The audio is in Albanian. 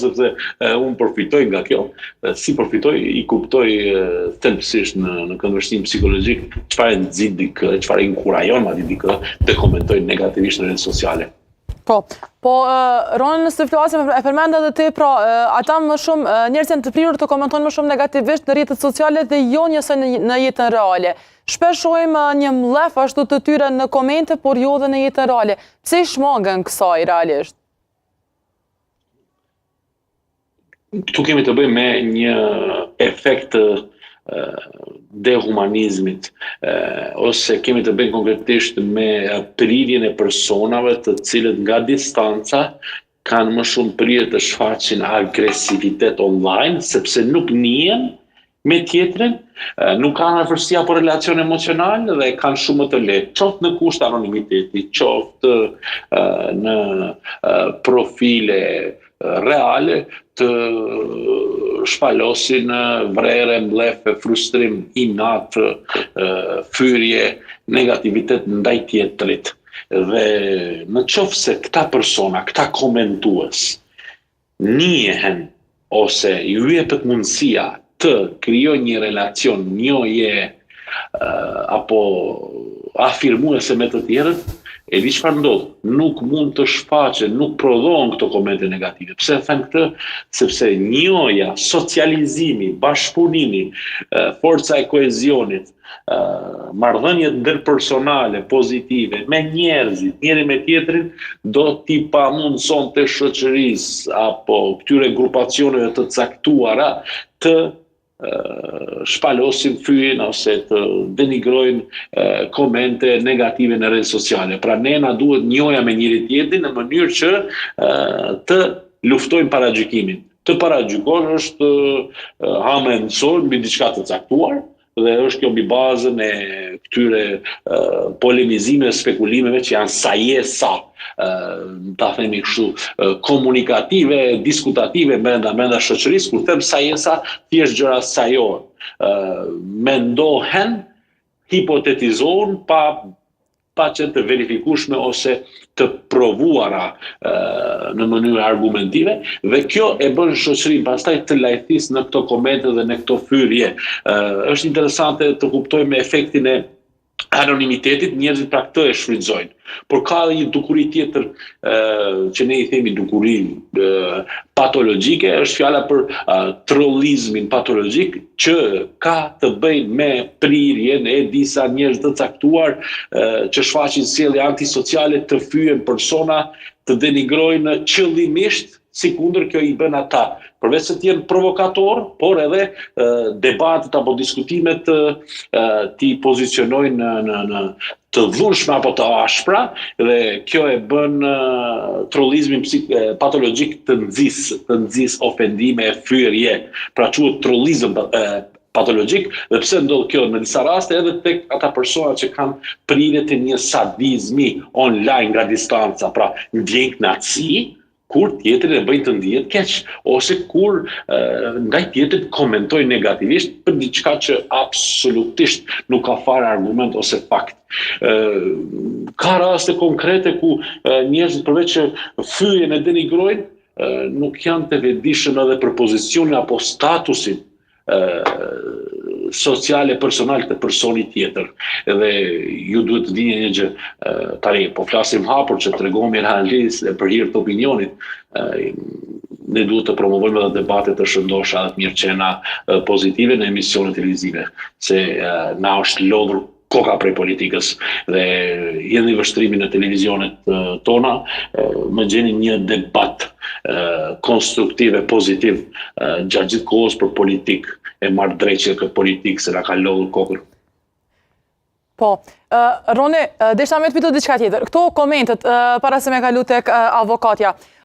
sepse unë përfitoj nga kjo. Si përfitoj, i kuptoj thelbësisht në këndvështrim psikologjik çfarë nxit dikë, çfarë inkurajon aty dikë të komentojë negativisht në rrjetet sociale. Po, Ron, nëse flasim e përmenda dhe ti, pra, ata më shumë njerëz janë të prirur të komentojnë më shumë negativisht në rrjetet sociale dhe jo njësoj në jetën reale. Shpesh shohim një mllef ashtu të tyre në komente, por jo dhe në jetën reale. Pse i shmangen kësaj realisht? Këtu kemi të bëjmë me një efekt dehumanizmit, ose kemi të bëjmë konkretisht me prirjen e personave të cilët nga distanca kanë më shumë prirje të shfaqin agresivitet online, sepse nuk njihen me tjetrin, nuk kanë afërsi apo relacion emocional dhe kanë shumë më të lehtë, qoftë në kusht anonimiteti, qoftë në profile reale të shpalosin vrere, mblefe, frustrim, inat, fyrje, negativitet ndaj tjetrit. Dhe në qoftë se këta persona, këta komentues, njehen ose ju jepet mundësia të krijojë një relacion, njohje apo afirmuese me të tjerët, e di çfarë ndodh, nuk mund të shfaqen, nuk prodhohen këto komente negative. Pse them këtë? Sepse njohja, socializimi, bashkëpunimi, forca e koezionit, marrëdhëniet ndërpersonale pozitive me njerëzit, njëri me tjetrin, do t'i pamundësonte shoqërisë apo këtyre grupacioneve të caktuara të shpalosin fyjen ose të denigrojnë komente negative në rrjetet sociale. Pra ne na duhet njohja me njëri tjetrin në mënyrë që të luftojmë paragjykimin. Të paragjykosh është hamendësor mbi diçka të caktuar, dhe është kjo mbi bazën e këtyre polemizimeve, spekulimeve që janë sajesa, ta themi kështu, komunikative, diskutative brenda shoqërisë. Kur them sajesa, thjesht gjëra sajohen, mendohen, hipotetizohen pa qenë të verifikueshme ose të provuara në mënyrë argumentive, dhe kjo e bën shoqërinë pastaj të lajthisë në këto komente dhe në këto fyrje. Është interesante të kuptojmë efektin e anonimitetit, njerëzit pra këtë e shfrytëzojnë. Por ka edhe një dukuri tjetër që ne i themi dukuri patologjike, është fjala për trollizmin patologjik, që ka të bëjë me prirjen e disa njerëz të caktuar që shfaqin sjellje antisociale, të fyjen persona, të denigrojnë qëllimisht, sikundër kjo i bën ata. Përveç se të jenë provokator, por edhe debatet apo diskutimet t'i pozicionojnë në të dhunshme apo të ashpra, dhe kjo e bën trollizmin patologjik të nxis ofendime, fyrje. Pra quhet trollizëm patologjik, dhe pse ndodh kjo në disa raste edhe tek ata persona që kanë prirje të një sadizmi online nga distanca, pra ndjen knatësi kur tjetrin e bëjnë të ndihet keq, ose kur ndaj tjetrit komentojnë negativisht për diçka që absolutisht nuk ka fare argument ose fakt. Ka raste konkrete ku njerëzit përveç që fyjen e denigrojnë, nuk janë të vetëdijshëm edhe për pozicionin apo statusin sociale, personal të personit tjetër. Edhe ju duhet të dini një gjë, tani po flasim hapur që tregojmë realisht për hir të opinionit, ne duhet të promovojmë edhe debate të shëndosha dhe të mirëqena pozitive në emisione televizive, se na është lodhur koka prej politikës, dhe jeni vështrimi në televizionet tona, më gjeni një debat konstruktiv e pozitiv gjatë gjithë kohës për politikë, e marrë drejtje këtë politikë se na ka lodhur kokën. Po, Rone, desha me të pyet diçka tjetër. Këto komentet para se me kalu tek avokatja,